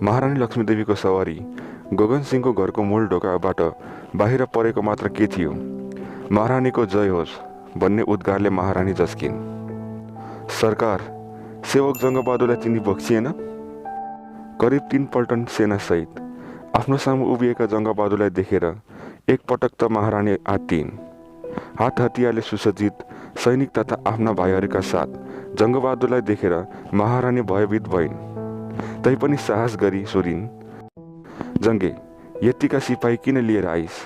महारानी लक्ष्मीदेवीको सवारी गगन सिंहको घरको मूल ढोकाबाट बाहिर परेको मात्र के थियो, महारानीको जय होस् भन्ने उद्गारले महारानी झस्किन्। सरकार, सेवक जङ्गबहादुरलाई चिनी बक्सिएन? करिब 3 पल्टन सेनासहित आफ्नो सामु उभिएका जङ्गबहादुरलाई देखेर एकपटक त महारानी आत्तिइन्। हात हतियारले सुसज्जित सैनिक तथा आफ्ना भाइहरूका साथ जङ्गबहादुरलाई देखेर महारानी भयभीत भइन्। तैपनि साहस गरी सोधिन्, जङ्गे, यतिका सिपाही किन लिएर आइस?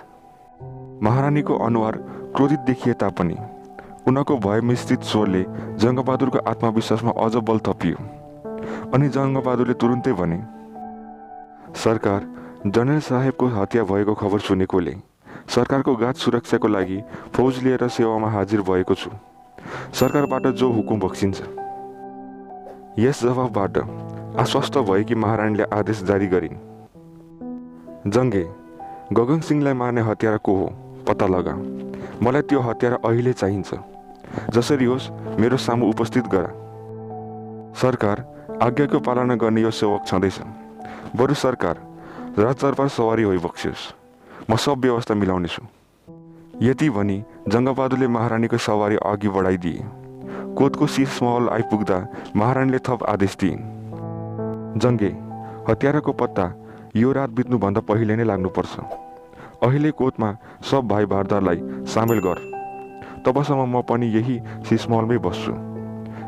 महारानीको अनुहार क्रोधित देखिए तापनि उनको भय मिश्रित स्वरले जङ्गबहादुरको आत्मविश्वासमा अझ बल थपियो। अनि जङ्गबहादुरले तुरुन्तै भने, सरकार, जनरल साहेबको हत्या भएको खबर सुनेकोले सरकारको गात सुरक्षाको लागि फौज लिएर सेवामा हाजिर भएको छु। सरकारबाट जो हुकुम बक्सिन्छ। यस जवाफबाट आश्वस्त भएकी महारानीले आदेश जारी गरिन्, जङ्गे, गगन सिंहलाई मार्ने हत्यारा को हो पत्ता लगा। मलाई त्यो हत्यारा अहिले चाहिन्छ। जसरी होस् मेरो सामु उपस्थित गर। सरकार, आज्ञाको पालना गर्ने यो सेवक छँदैछ। बरु सरकार राजदरबार सवारी होइबक्सियोस्, म सब व्यवस्था मिलाउनेछु। यति भनी जङ्गबहादुरले महारानीको सवारी अघि बढाइदिए। कोतको शीश महल आइपुग्दा महारानीले थप आदेश दिइन्, जङ्गे, हत्याराको पत्ता यो रात बित्नुभन्दा पहिले नै लाग्नुपर्छ। अहिले कोतमा सब भाइ भारदारलाई सामेल गर। तबसम्म म पनि यही शीशमहलमै बस्छु।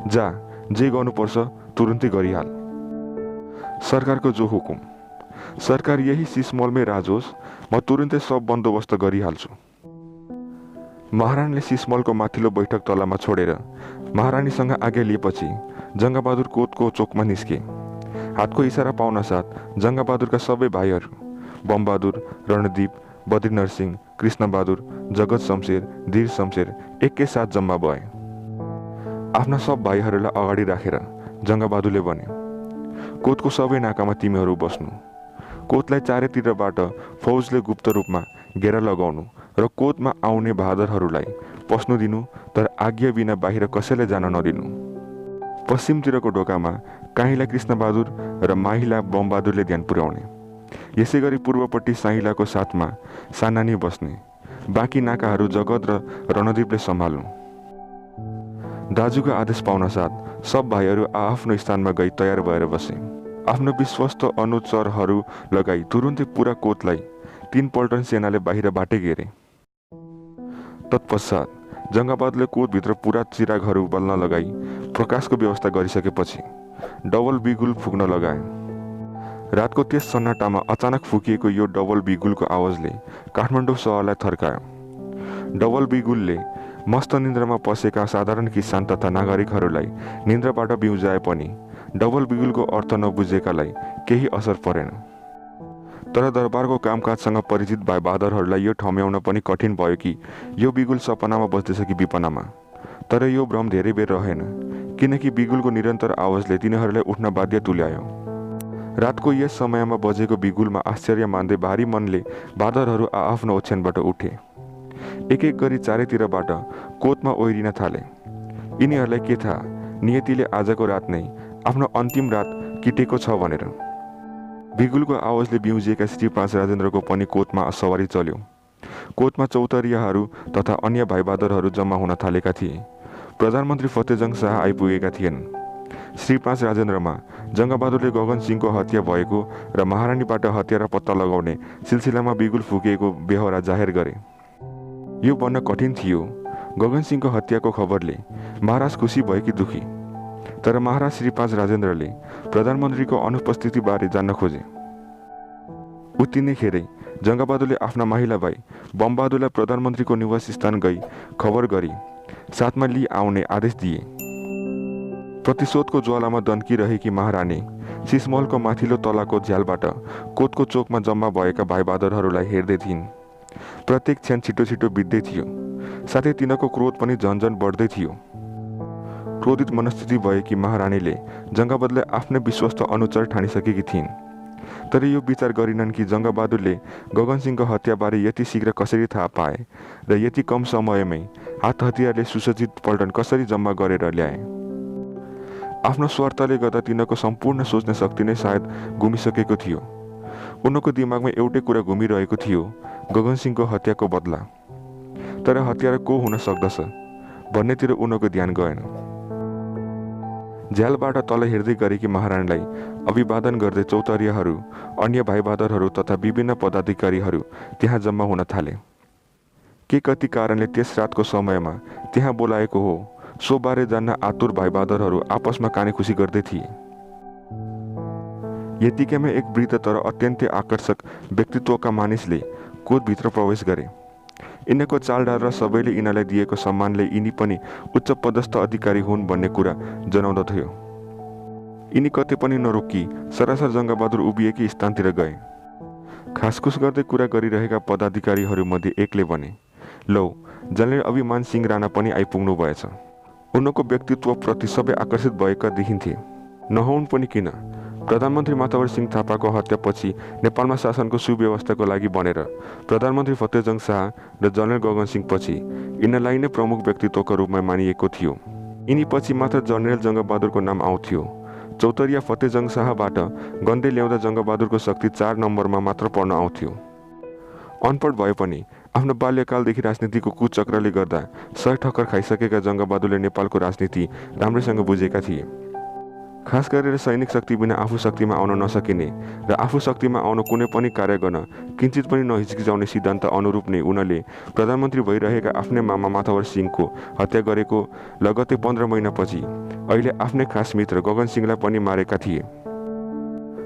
जा, जे गर्नुपर्छ तुरुन्तै गरिहाल। सरकारको जो हुकुम। सरकार यही शीशमहलमै राज होस्, म तुरुन्तै सब बन्दोबस्त गरिहाल्छु। महारानीले शीशमहलको माथिल्लो बैठक तलामा छोडेर महारानीसँग आज्ञा लिएपछि जङ्गबहादुर कोतको चोकमा निस्के। हातको इसारा पाउन साथ जङ्गबहादुरका सबै भाइहरू बमबहादुर, रणदीप, बद्रीनरसिंह, कृष्णबहादुर, जगत शमशेर, धीर शमशेर एकैसाथ जम्मा भए। आफ्ना सब भाइहरूलाई अगाडि राखेर जङ्गबहादुरले भने, कोतको सबै नाकामा तिमीहरू बस्नु। कोतलाई चारैतिरबाट फौजले गुप्त रूपमा घेरा लगाउनु र कोतमा आउने बहादुरहरूलाई पस्नु दिनु, तर आज्ञा बिना बाहिर कसैले जान नदिनु। पश्चिमतिरको ढोकामा काहीँलाई कृष्णबहादुर र माहिला बमबहादुरले ध्यान पुर्याउने। यसै गरी पूर्वपट्टि साइलाको साथमा सानानी बस्ने। बाँकी नाकाहरू जगत र रणदीपले सम्हाल्नु। दाजुको आदेश पाउन साथ सब भाइहरू आआफ्नो स्थानमा गई तयार भएर बसे। आफ्नो विश्वस्त अनुचरहरू लगाई तुरुन्तै पुरा कोतलाई 3 पल्टन सेनाले बाहिर बाटे घेरे। तत्पश्चात जङ्गबहादुरले कोतभित्र पुरा चिरागहरू बल्न लगाई प्रकाशको व्यवस्था गरिसकेपछि डबल बिगुल फुक्न लगाए। रातको त्यस सन्नाटामा अचानक फुकिएको यो डबल बिगुलको आवाजले काठमाडौँ सहरलाई थर्कायो। डबल बिगुलले मस्त निन्द्रामा पसेका साधारण किसान तथा नागरिकहरूलाई निन्द्राबाट बिउजाए पनि डबल बिगुलको अर्थ नबुझेकालाई केही असर परेन। तर दरबारको कामकाजसँग परिचित भाइ बहादुरहरूलाई यो ठम्याउन पनि कठिन भयो कि यो बिगुल सपनामा बज्दैछ कि विपनामा। तर यो भ्रम धेरै बेर रहेन, किनकि बिगुलको निरन्तर आवाजले तिनीहरूलाई उठ्न बाध्य तुल्यायो। रातको यस समयमा बजेको बिगुलमा आश्चर्य मान्दै भारी मनले बहादुरहरू आआफ्नो ओछ्यानबाट उठे। एक एक गरी चारैतिरबाट कोतमा ओइरिन थाले। यिनीहरूलाई के थाहा, नियतिले आजको रात नै आफ्नो अन्तिम रात किटेको छ भनेर। बिगुलको आवाजले बिउजिएका श्री 5 राजेन्द्रको पनि कोतमा सवारी चल्यो। कोतमा चौतरियाहरू तथा अन्य भाइ बहादुरहरू जम्मा हुन थालेका थिए। प्रधानमन्त्री फतेजङ शाह आइपुगेका थिएन। श्री 5 राजेन्द्रमा जङ्गबहादुरले गगन सिंहको हत्या भएको र महारानीबाट हत्यारा पत्ता लगाउने सिलसिलामा बिगुल फुकेको बेहोरा जाहेर गरे। यो भन्न कठिन थियो, गगन सिंहको हत्याको खबरले महाराज खुसी भए कि दुखी। तर महाराज श्री 5 राजेन्द्रले प्रधानमन्त्रीको अनुपस्थितिबारे जान्न खोजे। उति नै खेरै जङ्गबहादुरले आफ्ना महिला भाइ बमबहादुरलाई प्रधानमन्त्रीको निवास स्थान गई खबर गरी साथमा लिई आउने आदेश दिए। प्रतिशोधको ज्वालामा दन्किरहेकी महारानी शीशमहलको माथिल्लो तलाको झ्यालबाट कोतको चोकमा जम्मा भएका भाइ बहादुरहरूलाई हेर्दै थिइन्। प्रत्येक क्षण छिटो छिटो बित्दै थियो, साथै तिनको क्रोध पनि झन्झन बढ्दै थियो। क्रोधित मनस्थिति भएकी महारानीले जङ्गबहादुरलाई आफ्नै विश्वस्त अनुचर ठानिसकेकी थिइन्। तर यो विचार गरिनन् कि जङ्गबहादुरले गगन सिंहको हत्याबारे यति शीघ्र कसरी थाहा पाए र यति कम समयमै हात हतियारले सुसज्जित पल्टन कसरी जम्मा गरेर ल्याए। आफ्नो स्वार्थले गर्दा तिनको सम्पूर्ण सोच्ने शक्ति नै सायद गुमिसकेको थियो। उनको दिमागमा एउटै कुरा घुमिरहेको थियो, गगनसिंहको हत्याको बदला। तर हत्यारा को हुन सक्दछ भन्नेतिर उनको ध्यान गएन। झ्यालबाट तल हेर्दै गरेकी महारानीलाई अभिवादन गर्दै चौतरियाहरू, अन्य भाइबहादुरहरू तथा विभिन्न पदाधिकारीहरू त्यहाँ जम्मा हुन थाले। के कति कारणले त्यस रातको समयमा त्यहाँ बोलाएको हो सो बारे जान्न आतुर भाइबहादुरहरू आपसमा कानेखुसी गर्दै थिए। यतिकैमा एक वृद्ध तर अत्यन्तै आकर्षक व्यक्तित्वका मानिसले कोटभित्र प्रवेश गरे। यिनको चालढाल र सबैले यिनीलाई दिएको सम्मानले यिनी पनि उच्च पदस्थ अधिकारी हुन् भन्ने कुरा जनाउँदथ्यो। यिनी कतै पनि नरोकी सरासर जङ्गबहादुर उभिएकी स्थानतिर गए। खासखुस गर्दै कुरा गरिरहेका पदाधिकारीहरूमध्ये एकले भने, लौ जनरल अभिमान सिंह राणा पनि आइपुग्नु भएछ। उनको व्यक्तित्वप्रति सबै आकर्षित भएका देखिन्थे। नहुन् पनि किन, प्रधानमन्त्री माथवर सिंह थापाको हत्यापछि नेपालमा शासनको सुव्यवस्थाको लागि भनेर प्रधानमन्त्री फतेजङ शाह र जनरल गगनसिंह पछि यिनलाई नै प्रमुख व्यक्तित्वका रूपमा मानिएको थियो। यिनी पछि मात्र जनरल जङ्गबहादुरको नाम आउँथ्यो। चौतरिया फतेजङ शाहबाट गन्दै ल्याउँदा जङ्गबहादुरको शक्ति 4 नम्बरमा मात्र पर्न आउँथ्यो। अनपढ भए पनि आफ्नो बाल्यकालदेखि राजनीतिको कुचक्रले गर्दा सय ठक्कर खाइसकेका जङ्गबहादुरले नेपालको राजनीति राम्रैसँग बुझेका थिए। खास गरेर सैनिक शक्ति बिना आफू शक्तिमा आउन नसकिने र आफू शक्तिमा आउन कुनै पनि कार्य गर्न किञ्चित पनि नहिचकिचाउने सिद्धान्त अनुरूप नै उनले प्रधानमन्त्री भइरहेका आफ्नै मामा माथवर सिंहको हत्या गरेको लगत्तै 15 महिनापछि अहिले आफ्नै खास मित्र गगनसिंहलाई पनि मारेका थिए।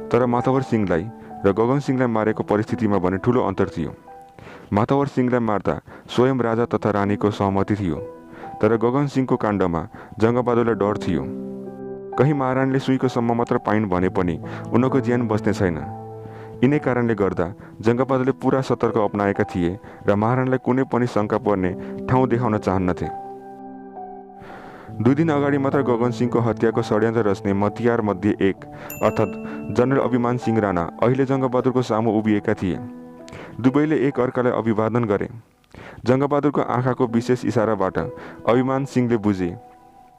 तर माथवर सिंहलाई र गगनसिंहलाई मारेको परिस्थितिमा भने ठुलो अन्तर थियो। माथवर सिंहलाई मार्दा स्वयं राजा तथा रानीको सहमति थियो, तर गगनसिंहको काण्डमा जङ्गबहादुरलाई डर थियो। कहीँ महारानीले सुईको सम्म मात्र पाइन् भने पनि उनको ज्यान बस्ने छैन। यिनै कारणले गर्दा जङ्गबहादुरले पुरा सतर्क अपनाएका थिए र महारानीलाई कुनै पनि शङ्का पर्ने ठाउँ देखाउन चाहन्नथे। 2 दिन अगाडि मात्र गगनसिंहको हत्याको षड्यन्त्र रच्ने मतियार मध्ये एक अर्थात् जनरल अभिमान सिंह राणा अहिले जङ्गबहादुरको सामु उभिएका थिए। दुवैले एक अर्कालाई अभिवादन गरे। जङ्गबहादुरको आँखाको विशेष इसाराबाट अभिमान सिंहले बुझे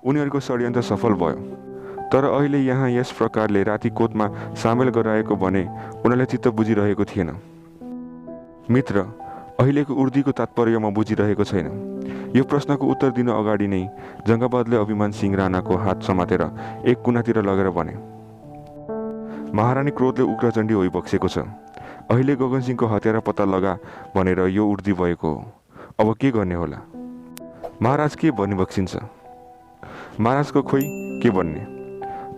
उनीहरूको षड्यन्त्र सफल भयो। तर अहिले यहाँ यस प्रकारले राति कोटमा सामेल गराएको भने उनलाई चित्त बुझिरहेको थिएन। मित्र, अहिलेको उर्दीको तात्पर्य म बुझिरहेको छैन। यो प्रश्नको उत्तर दिनु अगाडि नै जङ्गबहादुरले अभिमान सिंह राणाको हात समातेर एक कुनातिर लगेर भने, महारानी क्रोधले उग्रचण्डी होइबक्सेको छ। अहिले गगनसिंहको हत्यारा पत्ता लगा भनेर यो उर्दी भएको हो। अब के गर्ने होला? महाराज के भनिबक्सिन्छ? महाराजको खोइ के भन्ने,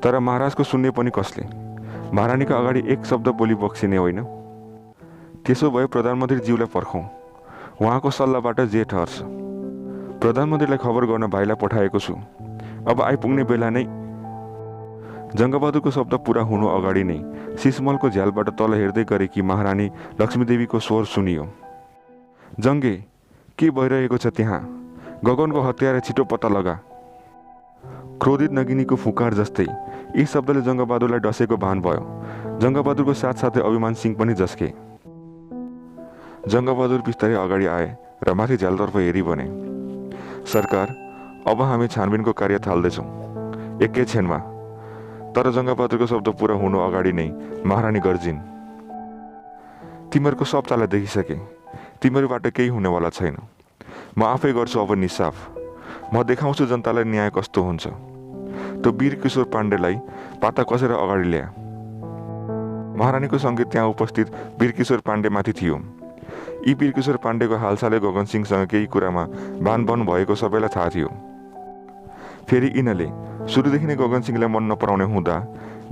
तर महाराजको सुन्ने पनि कसले? महारानीका अगाडि एक शब्द बोली बक्सिने होइन। त्यसो भए प्रधानमन्त्रीज्यूलाई पर्खौँ, उहाँको सल्लाहबाट जे ठहर्छ। प्रधानमन्त्रीलाई खबर गर्न भाइलाई पठाएको छु, अब आइपुग्ने बेला नै। जङ्गबहादुरको शब्द पुरा हुनु अगाडि नै सिसमलको झ्यालबाट तल हेर्दै गरेकी महारानी लक्ष्मीदेवीको स्वर सुनियो, जङ्गे के भइरहेको छ त्यहाँ? गगनको हत्यारा छिटो पत्ता लगा। क्रोधित नगिनीको फुकार जस्तै यी शब्दले जङ्गबहादुरलाई डसेको भान भयो। जङ्गबहादुरको साथसाथै अभिमान सिंह पनि जस्के। जङ्गबहादुर बिस्तारै अगाडि आए र माथि झ्यालतर्फ हेरी भने, सरकार, अब हामी छानबिनको कार्य थाल्दैछौँ एकै क्षणमा। तर जङ्गबहादुरको शब्द पुरा हुनु अगाडि नै महारानी गर्जिन्, तिमीहरूको सब चाला देखिसके, तिमीहरूबाट केही हुनेवाला छैन। म आफै गर्छु अब निसाफ। म देखाउँछु जनतालाई न्याय कस्तो हुन्छ। त्यो वीर किशोर पाण्डेलाई पाता कसेर अगाडि ल्याए। महारानीको सङ्गीत त्यहाँ उपस्थित वीर किशोर पाण्डेमाथि थियो। यी वीर किशोर पाण्डेको हालसालै गगनसिंहसँग केही कुरामा बानबन भएको सबैलाई थाहा थियो। फेरि यिनले सुरुदेखि नै गगनसिंहलाई मन नपराउने हुँदा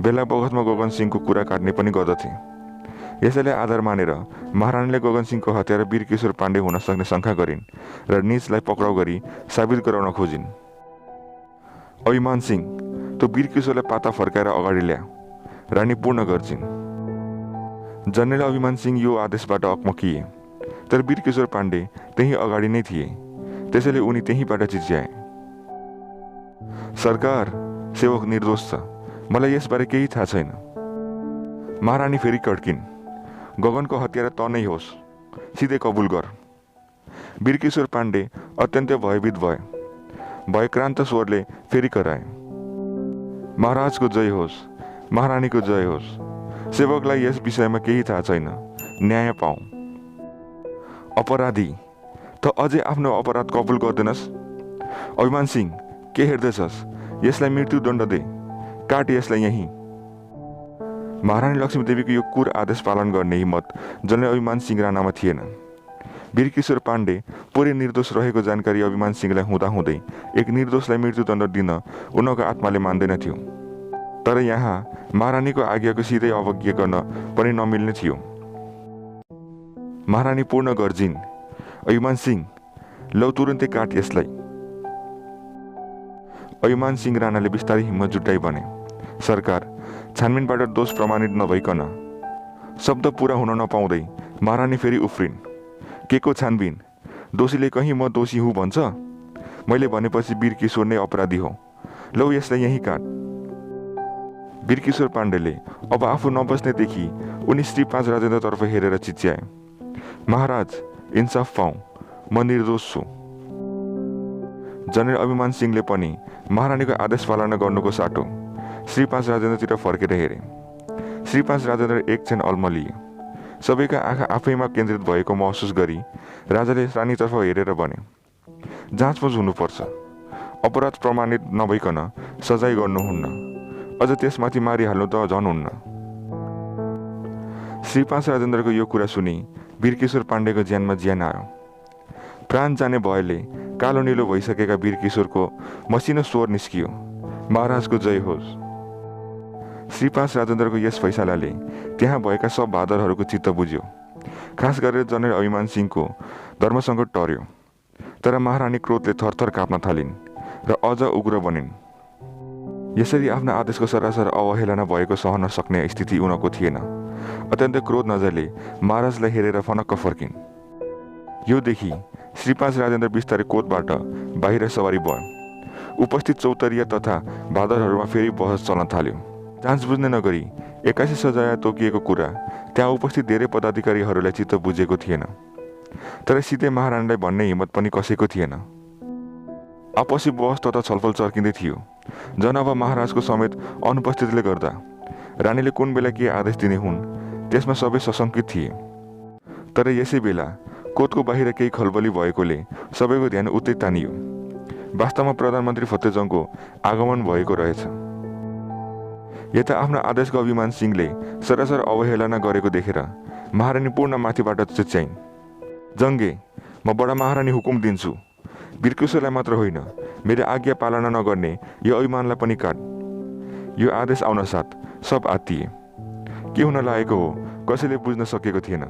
बेला बखतमा गगनसिंहको कुरा काट्ने पनि गर्दथे। यसैले आधार मानेर महारानीले गगनसिंहको हत्यारा वीर किशोर पाण्डे हुन सक्ने शङ्का गरिन् र निजलाई पक्राउ गरी साबित गराउन खोजिन्। अभिमान सिंह, त्यो वीर किशोरलाई पाता फर्काएर अगाडि ल्या, रानी पूर्ण गर्जिन्। जनरल अभिमान सिंह यो आदेशबाट अकमकिए, तर वीर किशोर पाण्डे त्यही अगाडि नै थिए, त्यसैले उनी त्यहीँबाट चिच्याए, सरकार, सेवक निर्दोष छ, मलाई यसबारे केही थाहा छैन। महारानी फेरि कड्किन्, गगनको हत्यारा त नै होस्, सिधै कबुल गर। वीर किशोर पाण्डे अत्यन्तै भयभीत भए। भयक्रान्त स्वरले फेरि कराए, महाराजको जय होस्, महारानीको जय होस्। सेवकलाई यस विषयमा केही थाहा छैन। न्याय पाऊ। अपराधी, त अझै आफ्नो अपराध कबुल गर्दैनस्? अभिमान सिंह, के हेर्दैछस्? यसलाई मृत्युदण्ड दे। काट यसलाई यहीँ। महारानी लक्ष्मीदेवीको यो क्रूर आदेश पालन गर्ने हिम्मत जनरल अभिमान सिंह राणामा थिएन। वीरकिशोर पाण्डे पुरै निर्दोष रहेको जानकारी अभिमान सिंहलाई हुँदाहुँदै एक निर्दोषलाई मृत्युदण्ड दिन उनको आत्माले मान्दैनथ्यो। तर यहाँ महारानीको आज्ञाको सिधै अवज्ञा गर्न पनि नमिल्ने थियो। महारानी पूर्ण गर्जिन्, अभिमान सिंह, लौ तुरुन्तै काट यसलाई। अभिमान सिंह राणाले बिस्तारै हिम्मत जुटाइ भने, सरकार, छानबिनबाट दोष प्रमाणित नभइकन शब्द पूरा हुन नपाउँदै महारानी फेरि उफ्रिन्। के को छानबिन? दोषीले कहीँ म दोषी हुँ भन्छ? मैले भनेपछि वीरकिशोर नै अपराधी हो। लौ यसलाई यहीँ काट। वीरकिशोर पाण्डेले अब आफू नबस्नेदेखि उनी श्री 5 राजेन्द्रतर्फ हेरेर चिच्याए, महाराज, इन्साफ पाऊ, म निर्दोष छु। जनरल अभिमान सिंहले पनि महारानीको आदेश पालना गर्नुको साटो श्री 5 राजेन्द्रतिर फर्केर हेरे। श्री 5 राजेन्द्र एक क्षण अल्मलिए। सबैका आँखा आफैमा केन्द्रित भएको महसुस गरी राजाले रानीतर्फ हेरेर भने, जाँचबुझ हुनुपर्छ। अपराध प्रमाणित नभइकन सजाय गर्नुहुन्न, अझ त्यसमाथि मारिहाल्नु त झन हुन्न। श्री 5 राजेन्द्रको यो कुरा सुनि वीरकिशोर पाण्डेको ज्यानमा ज्यान आयो। प्राण जाने भयले कालो निलो भइसकेका वीरकिशोरको मसिनो स्वर निस्कियो, महाराजको जय होस्। श्री 5 राजेन्द्रको यस फैसलाले त्यहाँ भएका सब बहादुरहरूको चित्त बुझ्यो। खास गरेर जनरल अभिमान सिंहको धर्मसँग टर्यो। तर महारानी क्रोधले थरथर काप्न थालिन् र अझ उग्र बनिन्। यसरी आफ्ना आदेशको सरासर अवहेलना भएको सहन सक्ने स्थिति उनको थिएन। अत्यन्त क्रोध नजरले महाराजलाई हेरेर फनक्क फर्किन्। यो देखि श्री 5 राजेन्द्र बिस्तारै कोतबाट बाहिर सवारी भयो। उपस्थित चौतरिया तथा बहादुरहरूमा फेरि बहस चल्न थाल्यो। जाँच बुझ्ने नगरी 81 सजाय तोकिएको कुरा त्यहाँ उपस्थित धेरै पदाधिकारीहरूलाई चित्त बुझेको थिएन। तर सिधै महारानीलाई भन्ने हिम्मत पनि कसैको थिएन। आपसी बहस तथा छलफल चर्किँदै थियो। जन अब महाराजको समेत अनुपस्थितिले गर्दा रानीले कुन बेला के आदेश दिने हुन् त्यसमा सबै सशङ्कित थिए। तर यसै बेला कोतको बाहिर केही खलबली भएकोले सबैको ध्यान उतै तानियो। वास्तवमा प्रधानमन्त्री फतेजङको आगमन भएको रहेछ। यता आफ्ना आदेशको अभिमान सिंहले सरासर अवहेलना गरेको देखेर महारानी पूर्ण माथिबाट चिच्याइन्, जङ्गे, म बडा महारानी हुकुम दिन्छु। वीरकिशोरलाई मात्र होइन, मेरो आज्ञा पालना नगर्ने यो अभिमानलाई पनि काट। यो आदेश आउन साथ सब आत्तिए। के हुन लागेको हो कसैले बुझ्न सकेको थिएन।